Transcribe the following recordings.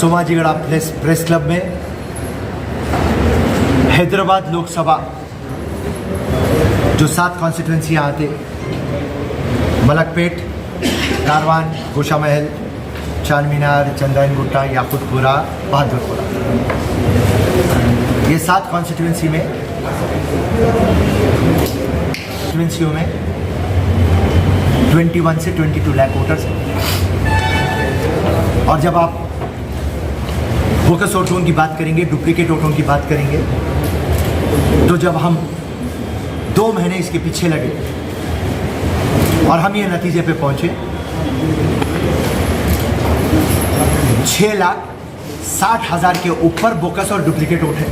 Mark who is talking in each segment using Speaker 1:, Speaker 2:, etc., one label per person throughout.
Speaker 1: सोमाजीगढ़ press club में हैदराबाद लोकसभा जो 7 कॉन्स्टिट्यूंसियाँ आते, मलकपेट, कारवान, गोशा महल, चार मीनार, चंद्रायन गुट्टा, याकुतपुरा, बहादुरपुरा, ये 7 कॉन्स्टिट्यूंसियों में 21 से 22 लाख वोटर्स हैं। और जब आप बोकस वोटों की बात करेंगे, डुप्लीकेट वोटों की बात करेंगे, तो जब हम 2 महीने इसके पीछे लगे और हम ये नतीजे पे पहुंचे 6,60,000 के ऊपर बोकस और डुप्लीकेट वोट है।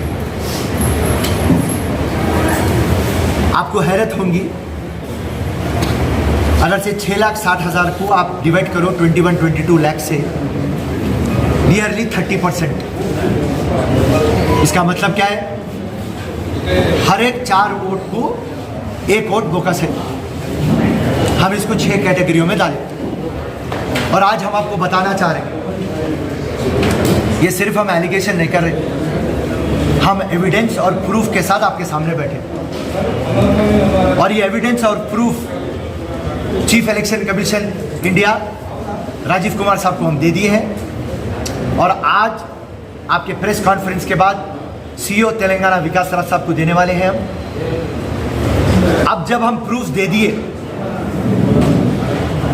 Speaker 1: आपको हैरत होंगी, अगर से 6,60,000 को आप डिवाइड करो 21-22 लाख से, नियरली 30%। इसका मतलब क्या है? हर एक 4 वोट को 1 वोट बोकस है। हम इसको 6 कैटेगरियों में डालें और आज हम आपको बताना चाह रहे हैं, ये सिर्फ हम एलिगेशन नहीं कर रहे, हम एविडेंस और प्रूफ के साथ आपके सामने बैठे और ये एविडेंस और proof chief election commission India Rajiv Kumar साहब को हम दे दिए हैं और आज आपके प्रेस कॉन्फ्रेंस के बाद सीईओ तेलंगाना विकास राज साहब को देने वाले हैं हम। अब जब हम प्रूफ दे दिए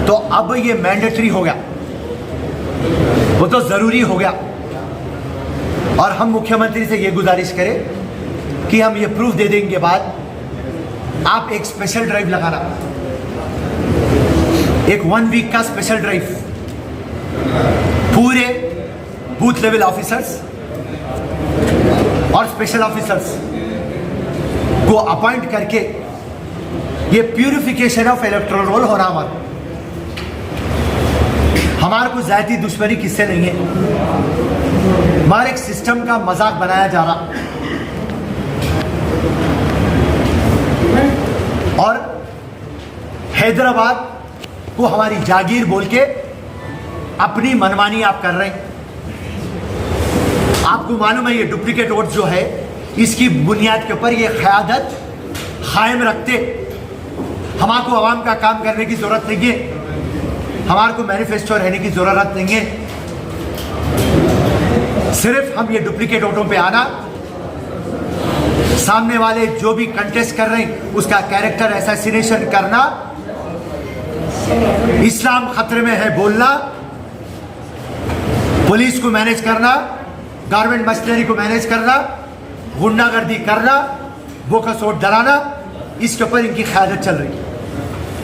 Speaker 1: तो अब ये मैंडेटरी हो गया, वो तो ज़रूरी हो गया और हम मुख्यमंत्री से ये गुजारिश करें कि हम ये प्रूफ दे देंगे बाद आप एक स्पेशल ड्राइव लगाना, एक 1 वीक का स्पेशल ड्राइव, पूरे बूथ लेवल ऑफिसर्स और स्पेशल ऑफिसर्स को अपॉइंट करके ये प्यूरिफिकेशन ऑफ इलेक्टोरल रोल होना मत। हमारे को जाती दुश्मनी किससे नहीं है, हमारे एक सिस्टम का मजाक बनाया जा रहा और हैदराबाद को हमारी जागीर बोल के अपनी मनमानी आप कर रहे हैं। आपको मालूम है ये डुप्लीकेट वोट जो है, इसकी बुनियाद के ऊपर ये क़यादत कायम रखते। हमारे को आवाम का काम करने की ज़रूरत नहीं है, हमारे को मैनिफेस्टो रहने की ज़रूरत नहीं है, सिर्फ हम ये डुप्लीकेट वोटों पे आना, सामने वाले जो भी कंटेस्ट कर रहे हैं उसका कैरेक्टर असैसिनेशन करना, इस्लाम खतरे में है बोलना, पुलिस को मैनेज करना, गवर्नमेंट मशीनरी को मैनेज करना, गुंडागर्दी करना, बोकस वोट डराना, इसके ऊपर इनकी क़यादत चल रही है।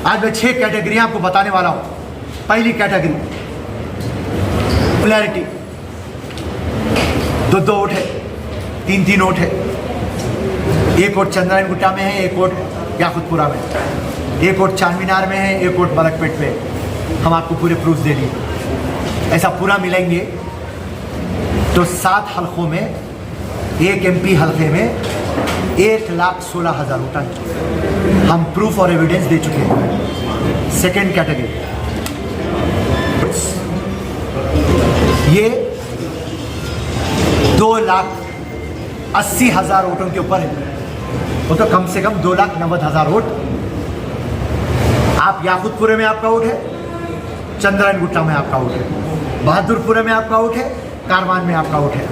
Speaker 1: आज मैं 6 कैटेगरियां आपको बताने वाला हूं। पहली कैटेगरी पॉपुलैरिटी, 2-2 वोट है, 3-3 वोट है, 1 वोट चंद्रायन गुट्टा में है, 1 वोट याकुतपुरा में, 1 वोट चार मीनार में है, 1 वोट मलकपेट में है। हम आपको पूरे प्रूफ दे दिए, ऐसा पूरा मिलेंगे तो 7 हल्कों में 1 MP हल्के में 1,16,000 वोटर हम प्रूफ और एविडेंस दे चुके हैं। सेकेंड कैटेगरी ये 2,80,000 वोटों के ऊपर है, वो तो कम से कम 2,90,000 वोट। आप याकुतपुरे में आपका वोट है, चंद्रायन गुट्टा में आपका वोट है, बहादुरपुरा में आपका वोट है, कारवान में आपका वोट है।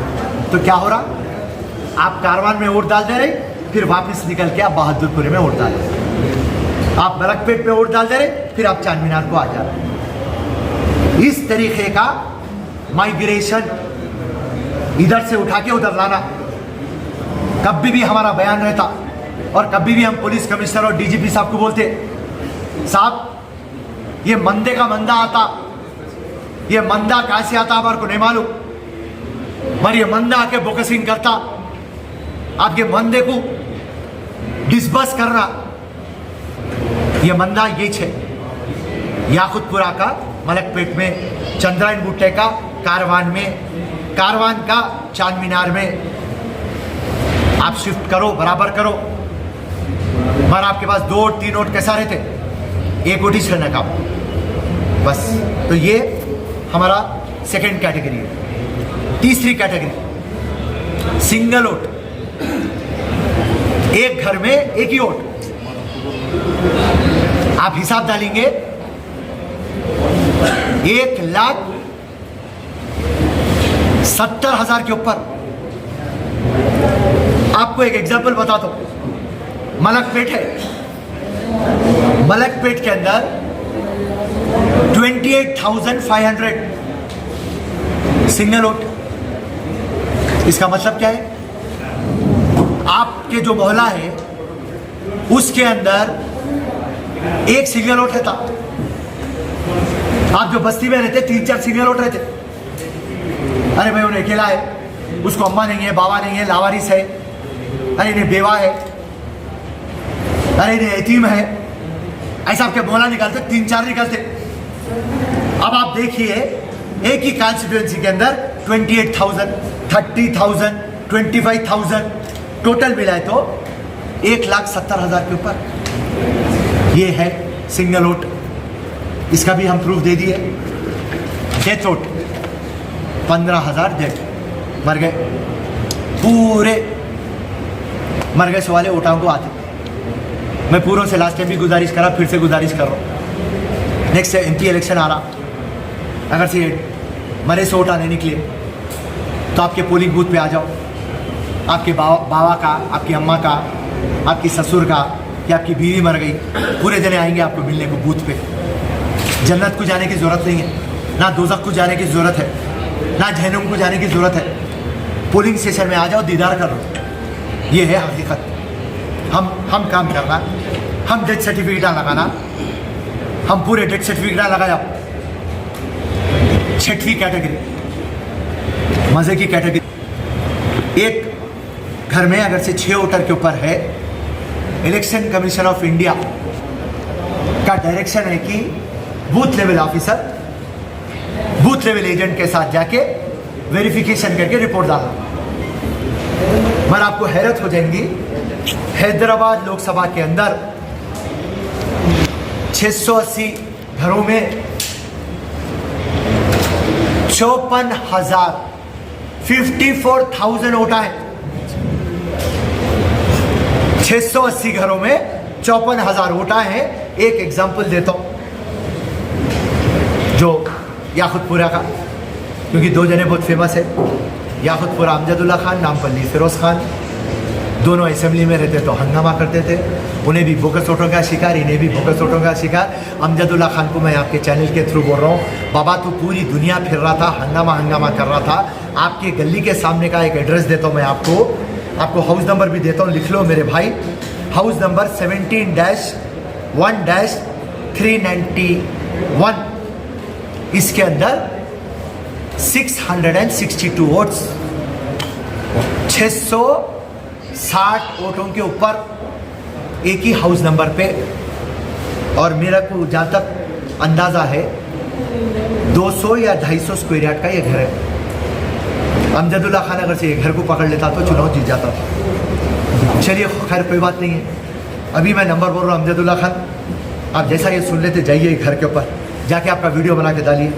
Speaker 1: तो क्या हो रहा, आप कारवान में वोट डाल दे रहे, फिर वापस निकल के आप बहादुरपुरे में वोट डाल दे रहे, आप मलकपेट पे वोट डाल दे रहे, फिर आप चार मीनार को आ जा रहे। इस तरीके का माइग्रेशन इधर से उठा के उधर लाना, कभी भी हमारा बयान रहता और कभी भी हम पुलिस कमिश्नर और DGP साहब को बोलते, साहब ये मंदे का मंदा आता, ये मंदा कैसे आता हमारे को नहीं मालूम, पर ये मंदा आके बोकसिंग करता, आपके मंदे को डिस्बर्स करना, ये मंदा ये छे याकुतपुरा का, मलकपेट में, चंद्रायन गुट्टे का, कारवान में, कारवान का चार मीनार में आप शिफ्ट करो, बराबर करो। मगर आपके पास 2 वोट 3 वोट कैसा रहते, 1 वोट ही छेड़ने का बस। तो ये हमारा सेकेंड कैटेगरी है। तीसरी कैटेगरी सिंगल वोट, एक घर में एक ही वोट। आप हिसाब डालेंगे 1,70,000 के ऊपर। आपको एक एग्जाम्पल बताता हूं, मलकपेट है, मलकपेट के अंदर 28,500 सिंगल वोट। इसका मतलब क्या है? आपके जो मोहल्ला है उसके अंदर एक सिंगल वोट रहता। आप जो बस्ती में रहते 3-4 सिंगल वोट रहते। अरे भाई उन्हें अकेला है, उसको अम्मा नहीं है, बाबा नहीं है, लावारिस है, अरे इन्हें बेवा है, अरे इन्हें यतीम है, ऐसा आपके मोहल्ला निकालते 3-4 निकालते। अब आप देखिए एक ही कॉन्स्टिट्यूएंसी के अंदर 28,000, 30,000, 25,000 टोटल मिलाए तो 1,70,000 के ऊपर। ये है सिंगल वोट। इसका भी हम प्रूफ दे दिए। डेथ वोट 15,000 डेथ, मर गए, पूरे मर गए वाले वोटाओं को आते। मैं पूरों से लास्ट टाइम भी गुजारिश करा, फिर से गुजारिश कर रहा हूँ, नेक्स्ट MP इलेक्शन आ रहा, अगर से मरे से वोट आने निकले तो आपके पोलिंग बूथ पे आ जाओ। आपके बाबा का, आपकी अम्मा का, आपकी ससुर का या आपकी बीवी मर गई, पूरे जने आएंगे आपको मिलने को बूथ पे। जन्नत को जाने की ज़रूरत नहीं है, ना दोज़ख को जाने की ज़रूरत है, ना जहन्नुम को जाने की ज़रूरत है। पोलिंग स्टेशन में आ जाओ, दीदार कर लो। ये है हकीकत। हम काम करना, हम डेथ सर्टिफिकेट लगाना, हम पूरे डेथ सर्टिफिकेट लगाया। छठवीं कैटेगरी मज़े की कैटेगरी। एक घर में अगर से 6 वोटर के ऊपर है, इलेक्शन कमीशन ऑफ इंडिया का डायरेक्शन है कि booth level officer booth level agent के साथ जाके वेरिफिकेशन करके रिपोर्ट डालना। मगर आपको हैरत हो जाएंगी, हैदराबाद लोकसभा के अंदर 680 घरों में 54,000 वोट आए। 680 घरों में 54,000 वोट आए हैं। एक एग्जाम्पल देता हूं जो याकुतपुरा का, क्योंकि 2 जने बहुत फेमस है। याकुतपुरा अमजदुल्ला खान, नामपल्ली फिरोज खान, दोनों असेंबली में रहते तो हंगामा करते थे। उन्हें भी बोगस वोटों का शिकार, इन्हें भी बोगस वोटों का शिकार। अमजदुल्ला खान को मैं आपके चैनल के थ्रू बोल रहा हूँ, बाबा तो पूरी दुनिया फिर रहा था, हंगामा कर रहा था। आपके गली के सामने का एक एड्रेस देता हूँ मैं आपको हाउस नंबर भी देता हूँ, लिख लो मेरे भाई। House number 17-1-391। इसके अंदर 662 वोट्स, 660 वोटों के ऊपर एक ही हाउस नंबर पे। और मेरा को जहाँ तक अंदाज़ा है 200 या 250 स्क्वायर यार्ड का ये घर है। अमजदुल्ला खान अगर से ये घर को पकड़ लेता तो चुनाव जीत जाता था। चलिए खैर कोई बात नहीं है। अभी मैं नंबर बोल रहा हूँ अमजदुल्ला खान, आप जैसा ये सुन लेते जाइए घर के ऊपर जाके आपका वीडियो बना के डालिए।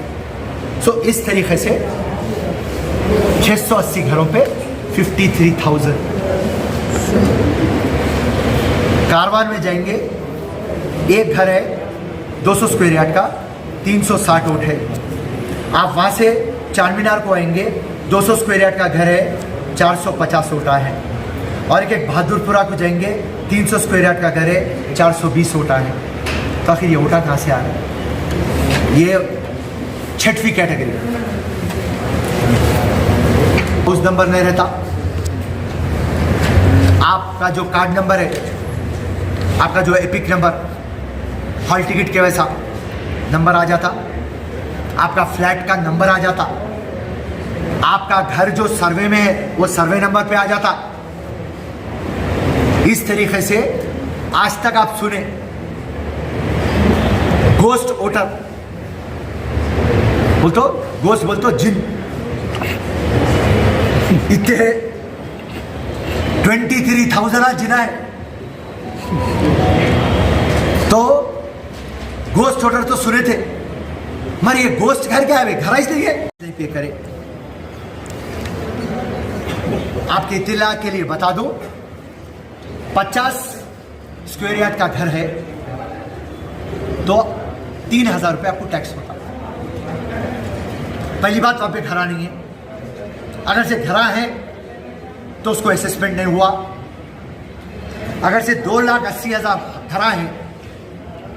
Speaker 1: सो इस तरीके से 680 घरों पे 53,000। कारवान में जाएंगे, एक घर है 200 स्क्वायर यार्ड का, 360 वोट है। आप वहाँ से चार को आएंगे, 200 स्क्वायर यार्ड का घर है, 450 वोट हैं। और एक बहादुरपुरा को जाएंगे, 300 स्क्वायर यार्ड का घर है, 420 वोट हैं। तो आखिर ये वोटा कहाँ से आ रहा है? ये छठवीं कैटेगरी। उस नंबर नहीं रहता, आपका जो कार्ड नंबर है, आपका जो एपिक नंबर, हॉल टिकट के वैसा नंबर आ जाता, आपका फ्लैट का नंबर आ जाता, आपका घर जो सर्वे में है वो सर्वे नंबर पे आ जाता। इस तरीके से आज तक आप सुने गोस्ट वोटर, बोलतो गोस्ट, बोलतो जिन, इतने 23,000 जिना है। तो गोस्ट वोटर तो सुने थे, मगर ये गोस्ट घर क्या है? घर ही नहीं है, नहीं पे करे। आपके इत्तला के लिए बता दूं, 50 स्क्वायर यार्ड का घर है तो 3,000 रुपये आपको टैक्स होता। पहली बात, वहां पे घरा नहीं है। अगर से घरा है तो उसको असेसमेंट नहीं हुआ। अगर से 2,80,000 घरा है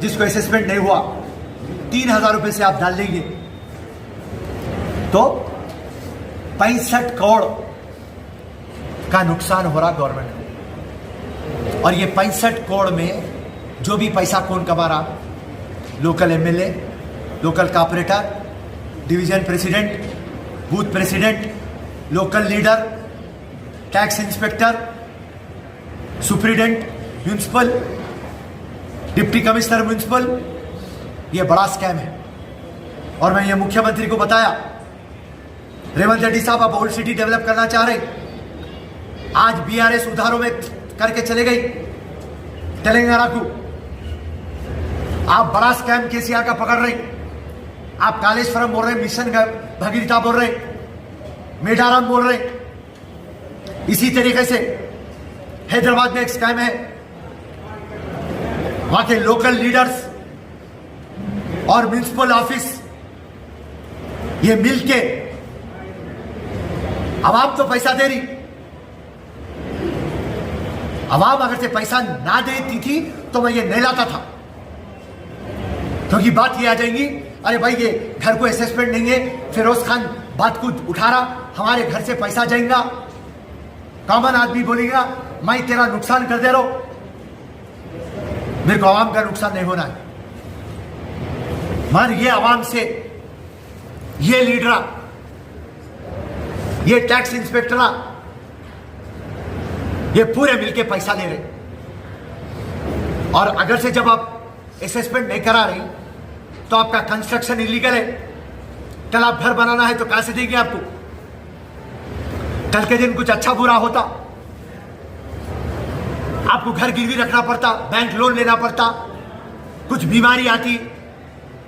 Speaker 1: जिसको असेसमेंट नहीं हुआ, 3,000 रुपये से आप डाल देंगे तो 65 करोड़ का नुकसान हो रहा गवर्नमेंट को। और ये 65 करोड़ में जो भी पैसा कौन कमा रहा? Local MLA, local corporator, division president, booth president, local leader, tax inspector, superintendent municipal, deputy commissioner municipal. ये बड़ा स्कैम है। और मैं ये मुख्यमंत्री को बताया, रेवंत रेड्डी साहब आप ओल्ड सिटी डेवलप करना चाह रहे, आज बीआरएस उधारों में करके चले गई तेलंगाना को। आप बड़ा स्कैम केसीआर का पकड़ रहे, आप कालेश्वरम बोल रहे, मिशन भगीरथा बोल रहे, मेडारम बोल रहे। इसी तरीके से हैदराबाद में एक स्कैम है, वहां के लोकल लीडर्स और म्युनिसिपल ऑफिस ये मिलके अवाम तो पैसा दे रही, अवाम अगर से पैसा ना देती थी तो मैं ये नहीं लाता था, क्योंकि बात ये आ जाएगी, अरे भाई ये घर को असेसमेंट नहीं है, फिरोज खान बात को उठा रहा, हमारे घर से पैसा जाएगा। कॉमन आदमी बोलेगा मैं तेरा नुकसान कर दे रहा हूं, मेरे को आवाम का नुकसान नहीं होना है। मगर ये आवाम से ये लीडरा, ये टैक्स इंस्पेक्टरा, ये पूरे मिलके पैसा ले रहे। और अगर से जब आप असेसमेंट नहीं करा रही तो आपका कंस्ट्रक्शन इलीगल है। कल आप घर बनाना है तो कहां से देंगे आपको? कल के दिन कुछ अच्छा बुरा होता, आपको घर गिरवी रखना पड़ता, बैंक लोन लेना पड़ता, कुछ बीमारी आती,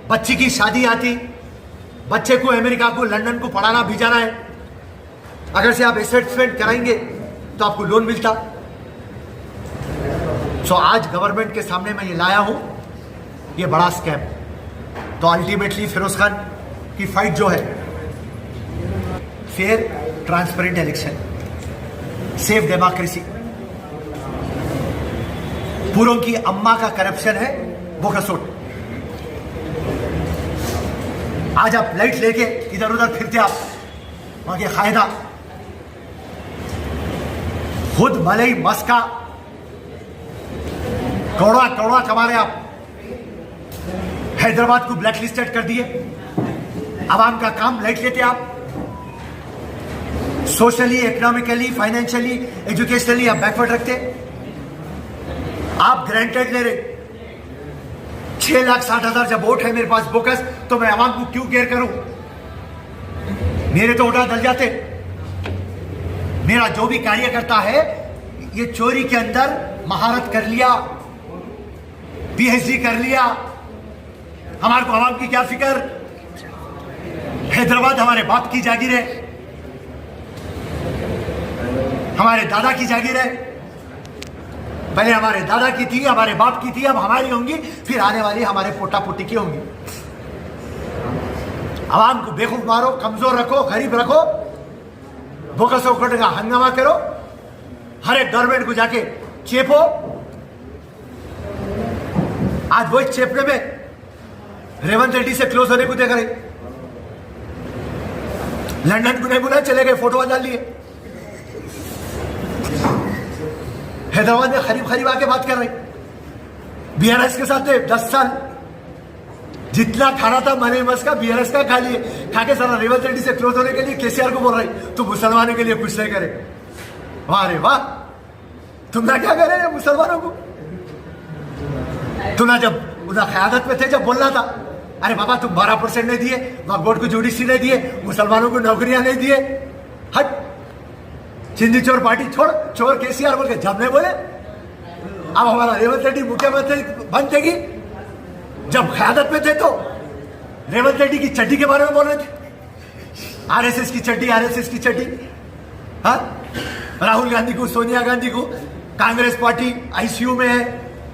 Speaker 1: बच्ची की शादी आती, बच्चे को अमेरिका को लंदन को पढ़ाना भेजाना है, अगर से आप असेसमेंट कराएंगे तो आपको लोन मिलता। सो आज गवर्नमेंट के सामने मैं ये लाया हूं, ये बड़ा स्कैम। तो अल्टीमेटली फिरोज खान की फाइट जो है, fair transparent election, safe democracy, पूरों की अम्मा का करप्शन है बोकसोट। आज आप लाइट लेके इधर उधर फिरते, आप वहां के कायदा खुद मलई मस्का करोड़ा करोड़ा कमा रहे आप, हैदराबाद को ब्लैक लिस्टेड कर दिए। आवाम का काम लाइट लेते आप, सोशली, इकोनॉमिकली, फाइनेंशियली, एजुकेशनली आप बैकवर्ड रखते। आप ग्रांटेड ले रहे। 6,60,000 जब वोट है मेरे पास बोकस, तो मैं आवाम को क्यों केयर करूं? मेरे तो उठा दल जाते। मेरा जो भी कार्यकर्ता है ये चोरी के अंदर महारत कर लिया, पीएचडी कर लिया। हमारे को आवाम की क्या फिक्र? हैदराबाद हमारे बाप की जागीर है, हमारे दादा की जागीर है। पहले हमारे दादा की थी, हमारे बाप की थी, अब हमारी होंगी, फिर आने वाली हमारे पोटा पोटी की होंगी। आवाम को बेवकूफ मारो, कमजोर रखो, गरीब रखो, बोकसों का हंगामा करो, हर एक गवर्नमेंट को जाके चेपो। आज वही चेपने में रेवंत रेड्डी से क्लोज होने को देख रहे। लंदन को नहीं बुलाए, चले गए, फोटो डाल लिए। हैदराबाद में खरीब खरीब आके बात कर रहे। बीआरएस के साथ 10 साल जितना खाना था मनी मस का बीआरएस का खा लिए, खा के सारा रेवंत रेड्डी से क्लोज होने के लिए केसीआर को बोल रहे तो मुसलमानों के लिए कुछ नहीं करे। वाह रे वाह, तुम ना क्या करे मुसलमानों को? तुम ना जब उधर क़यादत में थे, जब बोलना था, अरे बाबा तुम 12% नहीं दिए, वक्फ बोर्ड को जुडिशरी नहीं दिए, मुसलमानों को नौकरियां नहीं दिए, हट चिंदी चोर पार्टी छोड़, चोर केसीआर बोल के जब नहीं बोले। अब हमारा रेवंत रेड्डी मुख्यमंत्री बनते की, जब क़यादत में थे तो रेवंत रेड्डी की चड्डी के बारे में बोल रहे थे, आरएसएस की चड्डी, आरएसएस की चड्डी। हाँ, राहुल गांधी को, सोनिया गांधी को कांग्रेस पार्टी आईसीयू में है,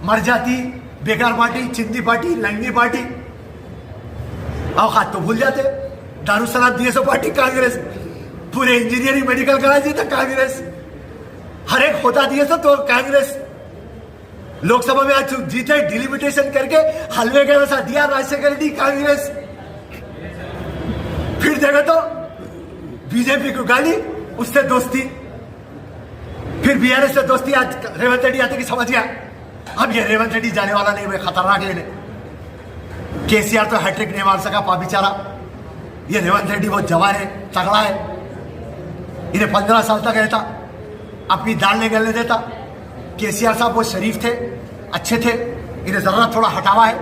Speaker 1: मर जाती, बेकार पार्टी, चिंदी पार्टी, लंगनी पार्टी। औकात तो भूल जाते। दारुसलाम डीएसओ पार्टी कांग्रेस, पूरे इंजीनियरिंग मेडिकल कॉलेज था कांग्रेस, हर एक होता डीएसओ तो कांग्रेस। लोकसभा में आज जीते डिलिमिटेशन करके हलवे के वैसा दिया राजशेखर रेड्डी कांग्रेस। फिर देखो तो बीजेपी को गाली, उससे दोस्ती, फिर बीआरएस से दोस्ती। आज रेवंत रेड्डी आते कि समझ गया अब ये रेवंत रेड्डी जाने वाला नहीं, खतरनाक लेने। केसीआर तो हैट्रिक नहीं मार सका पा बेचारा, ये रेवंत रेड्डी बहुत जवान है, तगड़ा है, इन्हें 15 साल तक रहता, अपनी दाल नहीं गलने देता। केसीआर साहब बहुत शरीफ थे, अच्छे थे, इन्हें जरा थोड़ा हटावा है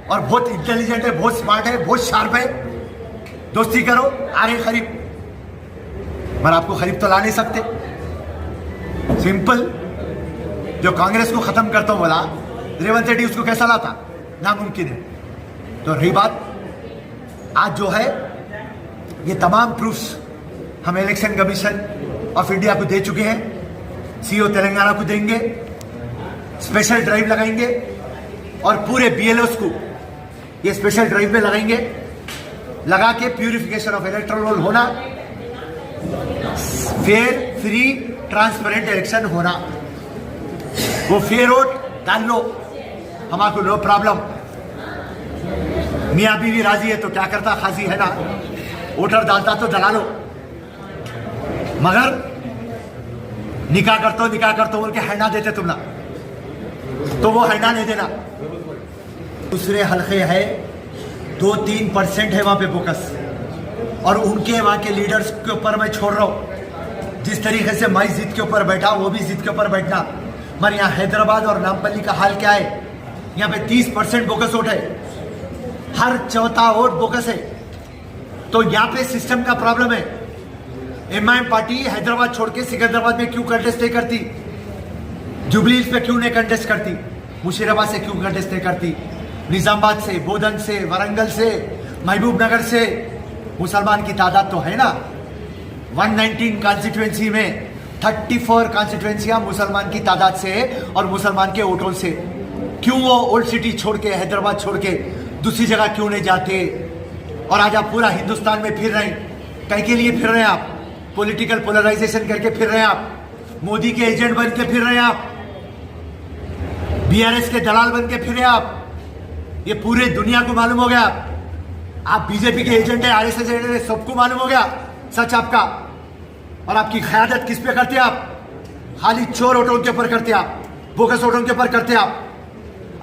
Speaker 1: और बहुत इंटेलिजेंट है, बहुत स्मार्ट है, बहुत शार्प है। दोस्ती करो, आगे खरीब, पर आपको खरीब तो ला नहीं सकते। सिंपल, जो कांग्रेस को खत्म करता हूं बोला रेवंत रेड्डी, उसको कैसा लाता? नामुमकिन है। तो रही बात, आज जो है ये तमाम प्रूफ्स हम इलेक्शन कमीशन ऑफ इंडिया को दे चुके हैं, सीओ तेलंगाना को देंगे, स्पेशल ड्राइव लगाएंगे और पूरे बीएलओस को ये स्पेशल ड्राइव में लगाएंगे, लगा के प्यूरिफिकेशन ऑफ इलेक्टोरल रोल होना, फेयर फ्री ट्रांसपेरेंट इलेक्शन होना। वो फेयर वोट डाल लो, हमारे नो प्रॉब्लम। मियाँ बीवी राजी है तो क्या करता, खासी है ना, वोटर डालता तो दला लो। मगर निकाह करते बोल के हैंडा देते तुम ना, तो वो हैंडा नहीं देना। दूसरे हल्के है 2-3% है वहां पे फोकस, और उनके वहां के लीडर्स के ऊपर मैं छोड़ रहा हूं। जिस तरीके से मैं जिद के ऊपर बैठा, वो भी जिद के ऊपर बैठना। मगर यहाँ हैदराबाद और नामपल्ली का हाल क्या है? यहाँ पे 30% बोकस वोट है, हर चौथा वोट बोकस है। तो यहाँ पे सिस्टम का प्रॉब्लम है। एमआईएम पार्टी हैदराबाद छोड़ के सिकंदराबाद में क्यों कंटेस्ट नहीं करती? जुबली हिल्स पे क्यों नहीं कंटेस्ट करती? मुशीराबाद से क्यों कंटेस्ट नहीं करती? निजामाबाद से, बोधन से, वरंगल से, महबूब नगर से मुसलमान की तादाद तो है ना। 119 कॉन्स्टिट्यूएंसी में 34 कॉन्स्टिट्यूएंसियां मुसलमान की तादाद से है और मुसलमान के वोटों से। क्यों वो ओल्ड सिटी छोड़ के, हैदराबाद छोड़ के दूसरी जगह क्यों नहीं जाते? और आज आप पूरा हिंदुस्तान में फिर रहे हैं, कहीं के लिए फिर रहे हैं आप? पॉलिटिकल पोलराइजेशन करके फिर रहे हैं आप, मोदी के एजेंट बन के फिर रहे हैं आप, बीआरएस के दलाल बन के फिर रहे हैं आप। ये पूरे दुनिया को मालूम हो गया आप बीजेपी के एजेंट है, आरएसएस एजेंट है, सबको मालूम हो गया सच आपका। और आपकी क़यादत किस पे करते आप? खाली चोर वोटों के ऊपर करते आप, बोगस वोटों के ऊपर करते आप।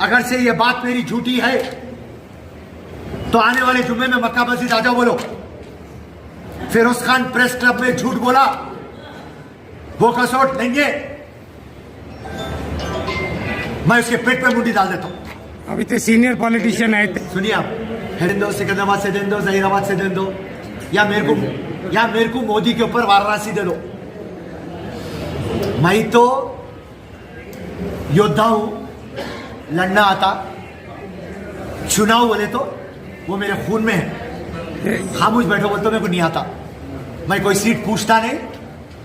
Speaker 1: अगर से ये बात मेरी झूठी है तो आने वाले जुम्मे में मक्का मस्जिद आ जाओ, बोलो फिरोज खान प्रेस क्लब में झूठ बोला, बोकस वोट लेंगे, मैं उसके पेट पे मुंडी डाल देता हूं।
Speaker 2: अभी तो सीनियर पॉलिटिशियन आए थे।
Speaker 1: सुनिए आप, हेडें दो, सिकंदराबाद से दें दो, जहीराबाद से दें दो, या मेरे को मोदी के ऊपर वाराणसी दे दो। मैं तो योद्धा हूं, लड़ना आता। चुनाव बोले तो वो मेरे खून में है। खामोश बैठो बोल तो मेरे को नहीं आता। मैं कोई सीट पूछता नहीं,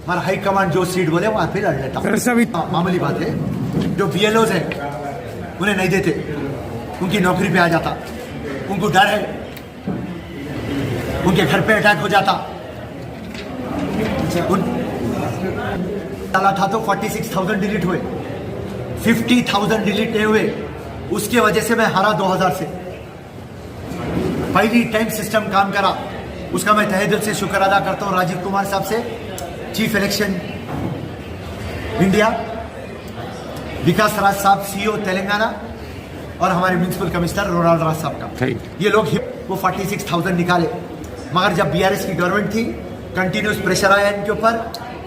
Speaker 1: हमारा हाई कमांड जो सीट बोले वहां पे लड़ लेता। मामूली बात है। जो बीएलओज है उन्हें नहीं देते, उनकी नौकरी पे आ जाता, उनको डर है, उनके घर पे अटैक हो जाता। डाला था तो 46,000 डिलीट हुए, 50,000 डिलीट नहीं हुए। उसके वजह से मैं हारा 2000 से। पहली टाइम सिस्टम काम करा, उसका मैं तहे दिल से शुक्र अदा करता हूँ राजीव कुमार साहब से, चीफ इलेक्शन इंडिया, विकास राज साहब सीईओ तेलंगाना, और हमारे म्युनिसिपल कमिश्नर रोनाल्ड राज साहब का। ये लोग वो 46,000 निकाले। मगर जब बीआरएस की गवर्नमेंट थी, कंटिन्यूस प्रेशर आया इनके ऊपर।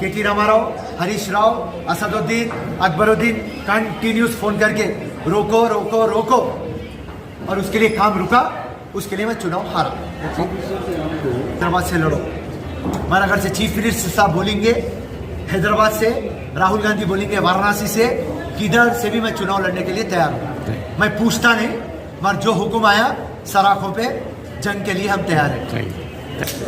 Speaker 1: केटी रामाराव, हरीश राव, असदुद्दीन, अकबरुद्दीन कंटिन्यूस फोन करके रोको रोको रोको, और उसके लिए काम रुका। उसके लिए मैं चुनाव हारा। हैदराबाद से लड़ो। मगर अगर से चीफ मिनिस्टर साहब बोलेंगे हैदराबाद से, राहुल गांधी बोलेंगे वाराणसी से, किधर से भी मैं चुनाव लड़ने के लिए तैयार हूँ। मैं पूछता नहीं, मगर जो हुक्म आया सराखों पे जंग के लिए हम तैयार हैं।